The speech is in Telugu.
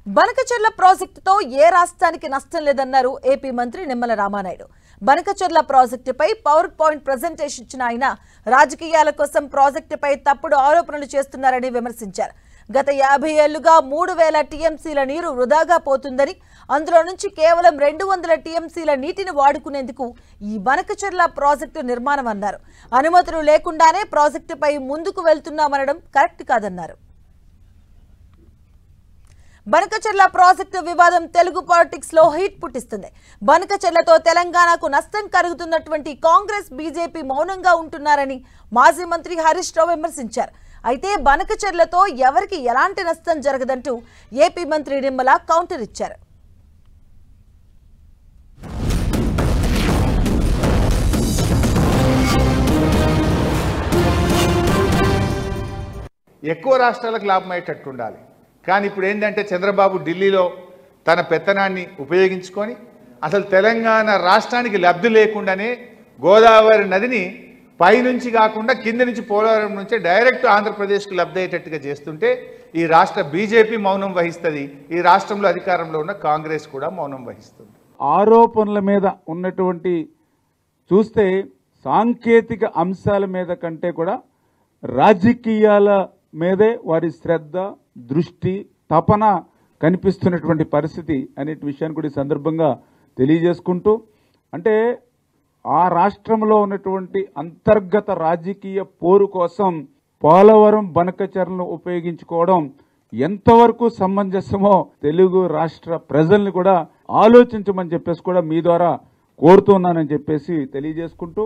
బనకచెర్ల ప్రాజెక్టుతో ఏ రాష్ట్రానికి నష్టం లేదన్నారు ఏపీ మంత్రి నిమ్మల రామానాయుడు. బనకచెర్ల ప్రాజెక్టుపై పవర్ పాయింట్ ప్రెజెంటేషన్ ఇచ్చిన ఆయన రాజకీయాల కోసం ప్రాజెక్టుపై తప్పుడు ఆరోపణలు చేస్తున్నారని విమర్శించారు. గత 50 ఏళ్లుగా 3000 టీఎంసీల నీరు వృధాగా పోతుందని, అందులో నుంచి కేవలం 200 టీఎంసీల నీటిని వాడుకునేందుకు ఈ బనకచెర్ల ప్రాజెక్టు నిర్మాణం అన్నారు. అనుమతులు లేకుండానే ప్రాజెక్టుపై ముందుకు వెళ్తున్నామనడం కరెక్ట్ కాదన్నారు. బనకచెర్ల ప్రాజెక్టు వివాదం తెలుగు పాలిటిక్స్ లో హీట్ పుట్టిస్తుంది. బనకచెర్లతో తెలంగాణకు నష్టం కలుగుతున్నటువంటి కాంగ్రెస్, బీజేపీ మౌనంగా ఉంటున్నారని మాజీ మంత్రి హరీష్ రావు విమర్శించారు. అయితే బనకచెర్లతో ఎవరికి ఎలాంటి నష్టం జరగదంటూ ఏపీ మంత్రి నిమ్మల కౌంటర్ ఇచ్చారు. ఎక్కువ రాష్ట్రాలకు లాభమయ్యేటట్టు ఉండాలి. కానీ ఇప్పుడు ఏంటంటే చంద్రబాబు ఢిల్లీలో తన పెత్తనాన్ని ఉపయోగించుకొని అసలు తెలంగాణ రాష్ట్రానికి లబ్ధి లేకుండానే గోదావరి నదిని పైనుంచి కాకుండా కింద నుంచి పోలవరం నుంచే డైరెక్ట్ ఆంధ్రప్రదేశ్కు లబ్ధి అయ్యేటట్టుగా చేస్తుంటే ఈ రాష్ట్ర బీజేపీ మౌనం వహిస్తుంది. ఈ రాష్ట్రంలో అధికారంలో ఉన్న కాంగ్రెస్ కూడా మౌనం వహిస్తుంది. ఆరోపణల మీద ఉన్నటువంటి చూస్తే సాంకేతిక అంశాల మీద కంటే కూడా రాజకీయాల మీదే వారి శ్రద్ధ, దృష్టి, తపన కనిపిస్తున్నటువంటి పరిస్థితి అనే విషయాన్ని కూడా ఈ సందర్భంగా తెలియజేసుకుంటూ, అంటే ఆ రాష్ట్రంలో ఉన్నటువంటి అంతర్గత రాజకీయ పోరు కోసం పోలవరం, బనకచెర్లను ఉపయోగించుకోవడం ఎంతవరకు సమంజసమో తెలుగు రాష్ట్ర ప్రజల్ని కూడా ఆలోచించమని చెప్పేసి కూడా మీ ద్వారా కోరుతున్నానని చెప్పేసి తెలియజేసుకుంటూ